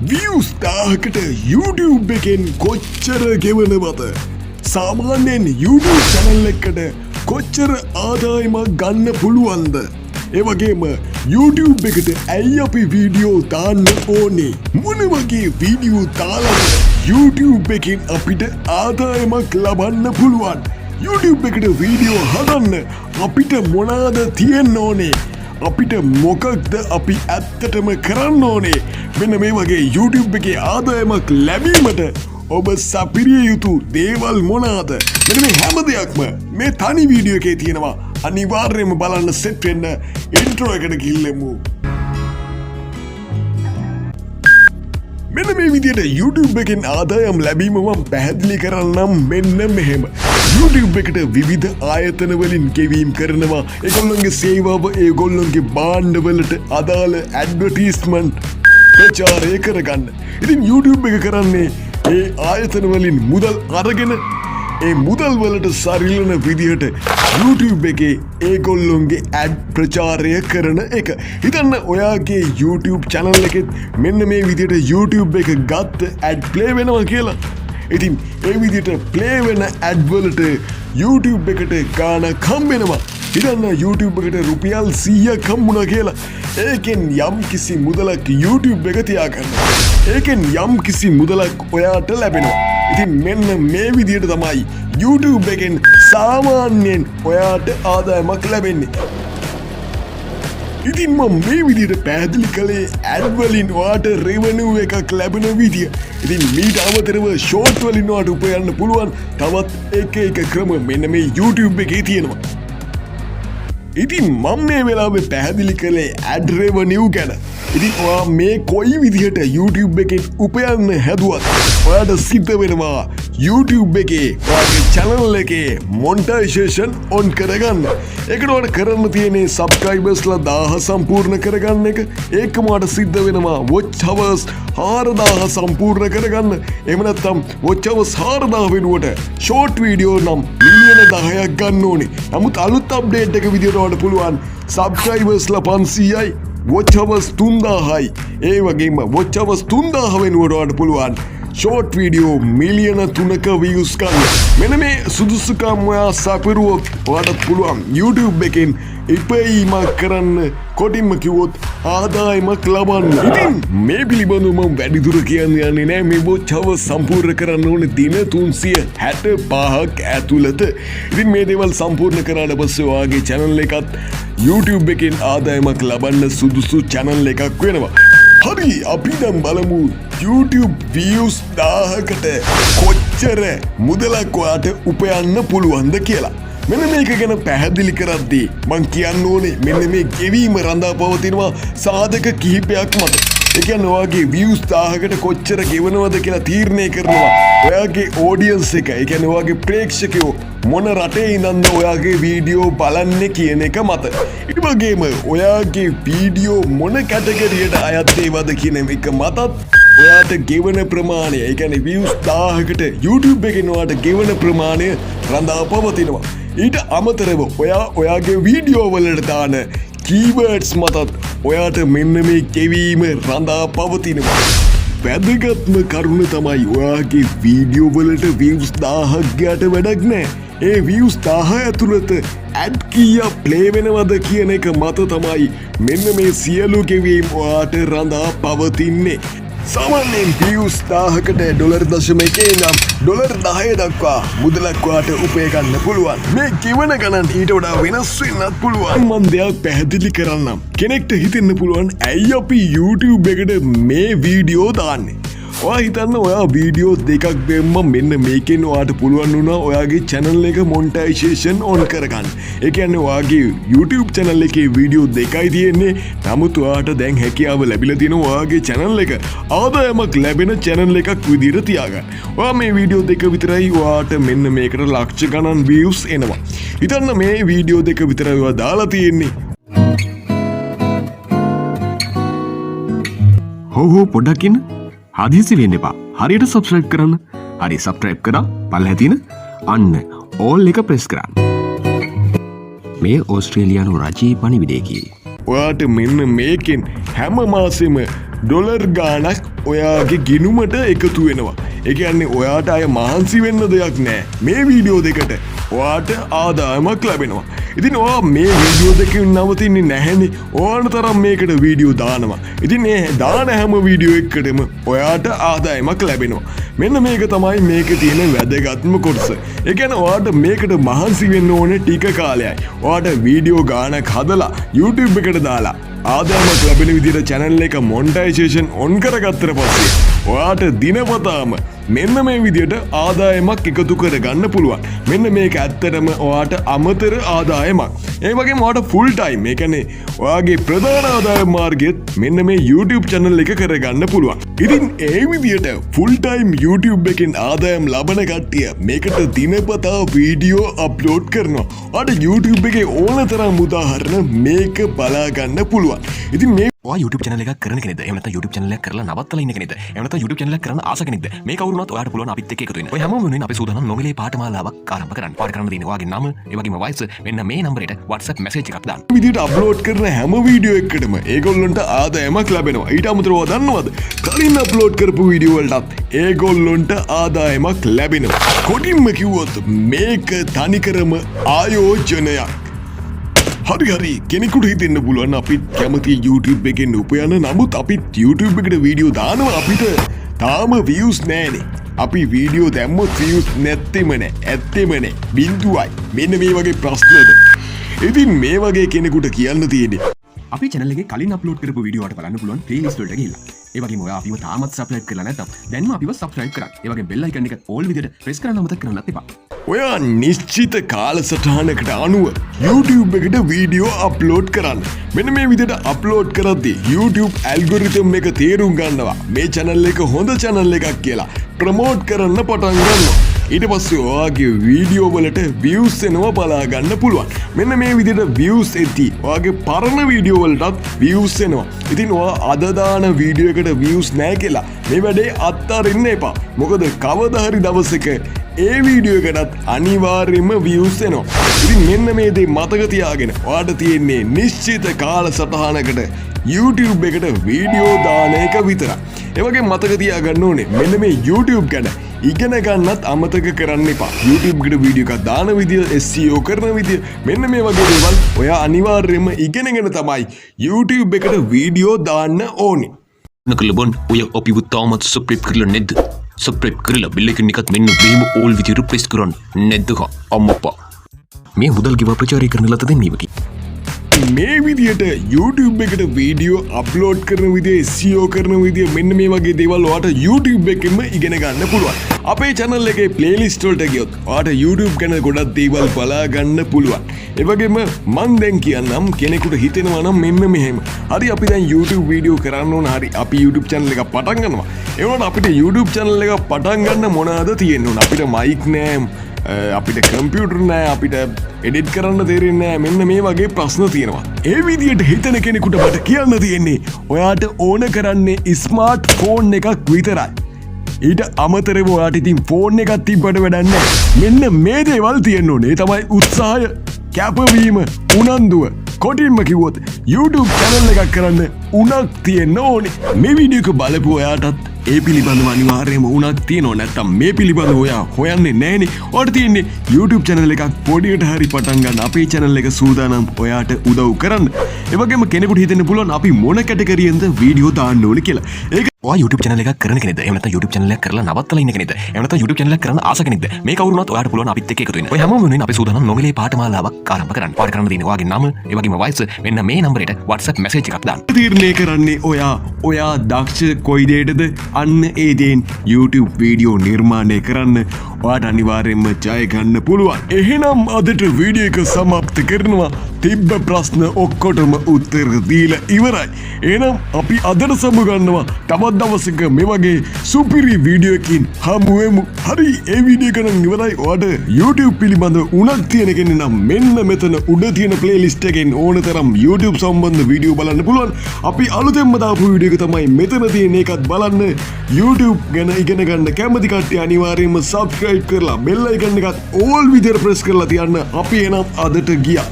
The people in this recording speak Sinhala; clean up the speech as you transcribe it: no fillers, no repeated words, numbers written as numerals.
views 1000කට YouTube එකෙන් කොච්චර ගෙවනවද? සාමාන්‍යයෙන් YouTube channel එකකට කොච්චර ආදායමක් ගන්න පුළුවන්ද? ඒ වගේම YouTube එකට ඇයි අපි වීඩියෝ දාන්න ඕනේ? මොන වගේ වීඩියෝ දාලාද YouTube එකෙන් අපිට ආදායමක් ලබන්න පුළුවන්? YouTube එකට වීඩියෝ හදන්න අපිට මොනවාද තියෙන්න ඕනේ? අපිට මොකක්ද අපි ඇත්තටම කරන්න ඕනේ? මෙන්න මේ වගේ YouTube එකේ ආදායමක් ලැබීමට ඔබ සපිරිය යුතු දේවල් මොනවාද? මෙන්න මේ හැම දෙයක්ම මේ තනි වීඩියෝ එකේ තියෙනවා. අනිවාර්යයෙන්ම බලන්න සෙට් වෙන්න ඉන්ට්‍රෝ එකට ගිහිල්ලමු. මෙන්න මේ විදිහට YouTube එකෙන් ආදායම් ලැබීම මම පැහැදිලි කරන්නම් මෙන්න මෙහෙම. YouTube එකට විවිධ ආයතන වලින් ගෙවීම් කරනවා. ඒගොල්ලන්ගේ සේවාව ඒගොල්ලන්ගේ භාණ්ඩවලට අදාළ ඇඩ්වර්ටයිස්මන්ට් ප්‍රචාරය කරගන්න. ඉතින් YouTube එක කරන්නේ ඒ ආයතන වලින් මුදල් අරගෙන ඒ මුදල් වලට සරිලන විදිහට YouTube එකේ ඒගොල්ලොන්ගේ ඇඩ් ප්‍රචාරය කරන එක. හිතන්න ඔයාගේ YouTube channel එකෙත් මෙන්න මේ විදිහට YouTube එක ගත්ත ඇඩ් ප්ලේ වෙනවා කියලා. ඉතින් ඒ විදිහට ප්ලේ වෙන ඇඩ් වලට YouTube එකට ගාණක් හම්බෙනවා. හිතන්න YouTube එකට රුපියල් 100ක් හම්බුණා කියලා. ඒකෙන් යම් කිසි මුදලක් YouTube එක තියාගන්න. ඒකෙන් යම් කිසි මුදලක් ඔයාට ලැබෙනවා. ඉතින් මෙන්න මේ විදිහට තමයි YouTube එකෙන් සාමාන්‍යයෙන් ඔයාට ආදායමක් ලැබෙන්නේ. ඉතින් මම මේ විදිහට පැහැදිලි කළේ ඇඩ් වලින් ඔයාට රෙවෙනියු එකක් ලැබෙන විදිය. ඉතින් මීට අමතරව ෂෝට් වලින් ඔයාට උපයන්න පුළුවන් තවත් එක ක්‍රම මෙන්න මේ YouTube එකේ තියෙනවා. ඉතින් මම මේ වෙලාවේ පැහැදිලි කළේ ඇඩ් රෙවෙනියු ගැන. ඉතින් ඔයා මේ කොයි විදිහට YouTube එකෙන් උපයන්න හැදුවත් ඔයාට සිද්ධ වෙනවා YouTube එකේ ඔයාගේ channel එකේ montization on කරගන්න. ඒකට ඔයාට කරන්න තියෙන්නේ subscribers ලා 1000 සම්පූර්ණ කරගන්න එක. ඒකම ඔයාට සිද්ධ වෙනවා watch hours 4000 සම්පූර්ණ කරගන්න. එහෙම නැත්නම් watch hours 4000 වෙනුවට short video නම් මිලියන 10ක් ගන්න ඕනේ. නමුත් අලුත් update එක විදිහට ඔයාට පුළුවන් subscribers ලා 500යි watch hours 3000යි. ඒ වගේම watch hours 3000 වෙනුවට ඔයාට පුළුවන් short video මිලියන 3ක views ගන්න. මෙන්න මේ සුදුසුකම් ඔයා සපිරුවොත් ඔයාට පුළුවන් YouTube එකෙන් ඉපැයීමක් කරන්න. කොටින්ම කිව්වොත් ආදායමක් ලබන්න. ඉතින් මේ පිළිබඳව මම වැඩිදුර කියන්න යන්නේ නැහැ. මේ watch hours සම්පූර්ණ කරන්න ඕනේ දින 365ක් ඇතුළත. ඉතින් මේ දේවල් සම්පූර්ණ කරාට පස්සේ ඔයාගේ channel එකත් YouTube එකෙන් ආදායමක් ලබන්න සුදුසු channel එකක් වෙනවා. හරි, අපි දැන් බලමු YouTube views 1000කට කොච්චර මුදලක් ඔයාට උපයන්න පුළුවන්ද කියලා. මෙන්න මේක ගැන පැහැදිලි කරද්දී මං කියන්න ඕනේ මෙන්න මේ ගෙවීම රඳා පවතිනවා සාධක කිහිපයක් මත. ඒ කියන්නේ ඔයාගේ views 1000කට කොච්චර ගෙවනවද කියලා තීරණය කරනවා ඔයාගේ audience එක. ඒ කියන්නේ ඔයාගේ ප්‍රේක්ෂකයෝ මොන රටේ ඉඳන්ද ඔයාගේ වීඩියෝ බලන්නේ කියන එක මත. ඊට වගේම ඔයාගේ වීඩියෝ මොන කැටගරියට අයත් ඒවද කියන එක මතත් ඔයාට ගෙවන ප්‍රමාණය, ඒ කියන්නේ views 1000කට YouTube එකෙන් ඔයාට ගෙවන ප්‍රමාණය රඳා පවතිනවා. ඊට අමතරව ඔයාගේ වීඩියෝ වලට දාන keywords මතත් ඔයාට මෙන්න මේ ගෙවීම රඳා පවතිනවා. වැදගත්ම කරුණ තමයි ඔයාගේ වීඩියෝ වලට views 1000ක් ගියට වැඩක් නැහැ. ඒ views 1000 ඇතුළත ඇඩ් කීයක් ප්ලේ වෙනවද කියන එක මත තමයි මෙන්න මේ සියලු ගෙවීම් ඔයාට රඳා පවතින්නේ. සාමාන්‍යයෙන් views 1000කට $.1 ඉඳන් $10 දක්වා මුදලක් ඔයාට උපය ගන්න පුළුවන්. මේ ගෙවන ගණන් ඊට වඩා වෙනස් වෙන්නත් පුළුවන්. මම දෙයක් පැහැදිලි කරන්නම්. කෙනෙක්ට හිතෙන්න පුළුවන් ඇයි අපි YouTube එකට මේ වීඩියෝ දාන්නේ? ඔයා හිතන්න ඔයා වීඩියෝ දෙකක් දැම්ම මෙන්න මේකෙන් ඔයාට පුළුවන් වුණා ඔයාගේ channel එක montization on කරගන්න. ඒ කියන්නේ ඔයාගේ YouTube channel එකේ වීඩියෝ දෙකයි තියෙන්නේ. නමුත් ඔයාට දැන් හැකියාව ලැබිලා තියෙනවා ඔයාගේ channel එක ආදායමක් ලැබෙන channel එකක් විදිහට තියාගන්න. ඔයා මේ වීඩියෝ දෙක විතරයි ඔයාට මෙන්න මේකට ලක්ෂ ගණන් views එනවා. හිතන්න මේ වීඩියෝ දෙක විතරයි ඔයා දාලා තියෙන්නේ. හෝ පොඩ්ඩක් ඉන්න. හදිසි වෙන්න එපා. හරියට subscribe කරන්න. හරි subscribe කරා පල්ලෙහා තියෙන අන්න all එක press කරන්න. මේ ඕස්ට්‍රේලියානු රජයේ පණිවිඩයකි. ඔයාට මෙන්න මේකෙන් හැම මාසෙම ඩොලර් ගානක් ඔයාගේ ගිනුමට එකතු වෙනවා. ඒ කියන්නේ ඔයාට අය මහන්සි වෙන්න දෙයක් නෑ. මේ වීඩියෝ දෙකට ඔයාට ආදායමක් ලැබෙනවා. ඉතින් ඔයා මේ වීඩියෝ දෙකින් නවතින්නේ නැහැනේ. ඕන තරම් මේකට වීඩියෝ දානවා. ඉතින් මේ දාන හැම වීඩියෝ එකකටම ඔයාට ආදායමක් ලැබෙනවා. මෙන්න මේක තමයි මේකේ තියෙන වැදගත්ම කොටස. ඒ කියන්නේ ඔයාට මේකට මහන්සි වෙන්න ඕනේ ටික කාලයයි. ඔයාට වීඩියෝ ගානක් හදලා YouTube එකට දාලා ආදායමක් ලැබෙන විදිහට channel එක montization on කරගත්තට පස්සේ ඔයාට දිනපතාම මෙන්න මේ විදිහට ආදායමක් එකතු කරගන්න පුළුවන්. මෙන්න මේක ඇත්තටම ඔයාට අමතර ආදායමක්. ඒ වගේම ඔයාට full time, ඒ කියන්නේ ඔයාගේ ප්‍රධාන ආදායම මාර්ගයත් මෙන්න මේ YouTube channel එක කරගන්න පුළුවන්. ඉතින් ඒ විදිහට full time YouTube එකෙන් ආදායම් ලබන කට්ටිය මේකට දිනපතා වීඩියෝ අප්ලෝඩ් කරනවා. ඔයාට YouTube එකේ ඕන තරම් උදාහරණ මේක බලා ගන්න පුළුවන්. ඉතින් මේ YouTube channel එකක් කරන කෙනෙක්ද? එහෙම නැත්නම් YouTube channel එකක් කරලා නවත්තලා ඉන්න කෙනෙක්ද? එහෙම නැත්නම් YouTube channel එකක් කරන්න ආස කෙනෙක්ද? මේ කවුරුනත් ඔයාලට පුළුවන් අපිත් එක්ක එකතු වෙන්න. ඔය හැමෝම වෙනුවෙන් අපි සූදානම් නොමිලේ පාඨමාලාවක් ආරම්භ කරන්න. පාර කරන්න දෙන්නේ ඔයාගේ නම, ඒ වගේම වයස, මෙන්න මේ නම්බරයට WhatsApp message එකක් දාන්න. විදිහට අප්ලෝඩ් කරන හැම වීඩියෝ එකකටම ඒගොල්ලන්ට ආදායමක් ලැබෙනවා. ඊට අමතරව දන්නවද? කලින් අප්ලෝඩ් කරපු වීඩියෝ වලටත් ඒගොල්ලන්ට ආදායමක් ලැබෙනවා. කොටින්ම කිව්වොත් මේක තනිකරම ආයෝජනයක්. හරි කෙනෙකුට හිතෙන්න පුළුවන් අපිත් කැමති YouTube එකෙන් උපයන, නමුත් අපිත් YouTube එකට වීඩියෝ දානවා අපිට තාම views නෑනේ. අපි වීඩියෝ දැම්මොත් views නැත්තෙම නෑ, ඇත්තෙම නෑ, බිඳුවයි. මෙන්න මේ වගේ ප්‍රශ්නද. ඉතින් මේ වගේ කෙනෙකුට කියන්න තියෙන්නේ අපි channel එකේ කලින් අප්ලෝඩ් කරපු වීඩියෝ වලට බලන්න පුළුවන් playlist වලට ගිහිල්ලා. ඒ වගේම ඔයා අපිව තාමත් subscribe කරලා නැත්නම් දැන්ම අපිව subscribe කරන්න. ඒ වගේම bell icon එක all විදිහට press කරන්න අමතක කරන්නත් එපා. ඔයා නිශ්චිත කාලසටහනකට අනුව YouTube එකට වීඩියෝ අප්ලෝඩ් කරන්න. මෙන්න මේ විදිහට අප්ලෝඩ් කරද්දී YouTube ඇල්ගොරිතම් එක තේරුම් ගන්නවා මේ channel එක හොඳ channel එකක් කියලා ප්‍රමෝට් කරන්න පටන් ගන්නවා. ඊට පස්සේ ඔයාගේ වීඩියෝ වලට views එනවා බලා ගන්න පුළුවන්. මෙන්න මේ විදිහට views එති ඔයාගේ පරණ වීඩියෝ වලටත් views එනවා. ඉතින් ඔයා අද දාන වීඩියෝ එකට views නැහැ කියලා මේ වැඩේ අත්හරින්න එපා. මොකද කවදා හරි දවසක ඒ වීඩියෝ එකටත් අනිවාර්යයෙන්ම views එනවා. ඉතින් මෙන්න මේ දේ මතක තියාගෙන ඔයාට තියෙන්නේ නිශ්චිත කාලසටහනකට YouTube එකට වීඩියෝ දාන එක විතරයි. ඒ වගේ මතක තියාගන්න ඕනේ මෙන්න මේ YouTube ගැන ඉගෙන ගන්නත් අමතක කරන්න එපා. YouTube එකට වීඩියෝ එකක් දාන විදිය, SEO කරන විදිය, මෙන්න මේ වගේ දේවල් ඔයා අනිවාර්යයෙන්ම ඉගෙනගෙන තමයි YouTube එකට වීඩියෝ දාන්න ඕනේ. නකලබන් ඔය අපිව තාමත් සබ්ස්ක්‍රයිබ් කරලා නැද්ද? සබ්ස්ක්‍රයිබ් කරලා බෙල් එකෙන් එකත් මෙන්න මෙහෙම ඕල් විදියට ප්‍රෙස් කරන්න. නැද්ද අම්මපා? මේ මුදල් ගෙව ප්‍රචාරය කරන ලත දෙන්නේවකි. මේ විදියට YouTube එකට වීඩියෝ අප්ලෝඩ් කරන විදිය, SEO කරන විදිය, මෙන්න මේ වගේ දේවල් ඔයාට YouTube එකෙන්ම ඉගෙන ගන්න පුළුවන්. අපේ channel එකේ playlist වලට ගියොත් ඔයාට YouTube ගැන ගොඩක් දේවල් බලා ගන්න පුළුවන්. ඒ වගේම මං දැන් කියන්නම් කෙනෙකුට හිතෙනවා නම් මෙන්න මෙහෙම. හරි අපි දැන් YouTube වීඩියෝ කරන්න ඕන. හරි අපි YouTube channel එක පටන් ගන්නවා. ඒ වුණාට අපිට YouTube channel එක පටන් ගන්න මොනවාද තියෙන්න ඕන? අපිට mic නෑ, අපිට කම්පියුටර් නෑ, අපිට එඩිට් කරන්න තේරෙන්නේ නෑ. මෙන්න මේ වගේ ප්‍රශ්න තියෙනවා. ඒ විදියට හිතන කෙනෙකුට මට කියන්න තියෙන්නේ ඔයාට ඕන කරන්නේ ස්මාර්ට් ෆෝන් එකක් විතරයි. ඊට අමතරව ඔයාට ඉතින් ෆෝන් එකක් තිබ්බට වැඩක් නෑ. මෙන්න මේ දේවල් තියෙන්න ඕනේ. ඒ තමයි උත්සාහය, කැපවීම, උනන්දුව. කොටින්ම කිව්වොත් YouTube channel එකක් කරන්න උනක් තියෙන්න ඕනේ. මේ වීඩියෝ එක බලපු ඔයාටත් ඒ පිළිබඳව අනිවාර්යයෙන්ම උනක් තියෙනවා. නැත්තම් මේ පිළිබඳව ඔයා හොයන්නේ නැහනේ. ඔයාට තියෙන්නේ YouTube channel එකක් පොඩියට හරි පටන් ගන්න. අපේ channel එක සූදානම් ඔයාට උදව් කරන්න. ඒ වගේම කෙනෙකුට හිතෙන්න පුළුවන් අපි මොන කැටගරියෙන්ද වීඩියෝ දාන්න ඕනේ කියලා. ඒක ඔයා YouTube channel එකක් කරන කෙනෙක්ද? එහෙම නැත්නම් YouTube channel එකක් කරලා නවත්තලා ඉන්න කෙනෙක්ද? එහෙම නැත්නම් YouTube channel එකක් කරන්න ආස කෙනෙක්ද? මේ කවුරුනත් ඔයාට පුළුවන් අපිත් එක්ක එකතු වෙන්න. ඔය හැමෝම වෙනුවෙන් අපි සූදානම් නොමිලේ පාඨමාලාවක් ආරම්භ කරන්න. පාර කරන්න දෙන්නේ ඔයාගේ නම, ඒ වගේම වයස, මෙන්න මේ නම්බරයට WhatsApp message එකක් දාන්න. තීරණය කරන්නේ ඔයා දක්ෂ කොයි දෙයකටද අන්න ඒ දේන් YouTube වීඩියෝ නිර්මාණය කරන්න ඔයාට අනිවාර්යයෙන්ම ජය ගන්න පුළුවන්. එහෙනම් අදට වීඩියෝ එක සමාප්ත කරනවා. තිබ්බ ප්‍රශ්න ඔක්කොටම උත්තර දීලා ඉවරයි. එහෙනම් අපි අදට සමුගන්නවා. තවත් දවසක මේ වගේ සුපිරි වීඩියෝ එකකින් හමු වෙමු. හරි ඒ වීඩියෝ එක නම් ඉවරයි. ඔයාට YouTube පිළිබඳ උනක් තියෙන කෙනෙක් නම් මෙන්න මෙතන උඩ තියෙන playlist එකෙන් ඕන තරම් YouTube සම්බන්ධ වීඩියෝ බලන්න පුළුවන්. අපි අලුතෙන්ම දාපු වීඩියෝ එක තමයි මෙතන තියෙන එකත් බලන්න. YouTube ගැන ඉගෙන ගන්න කැමති කට්ටිය අනිවාර්යයෙන්ම subscribe කරලා bell icon එකත් all විදියට press කරලා තියන්න. අපි එනම් අදට ගියා.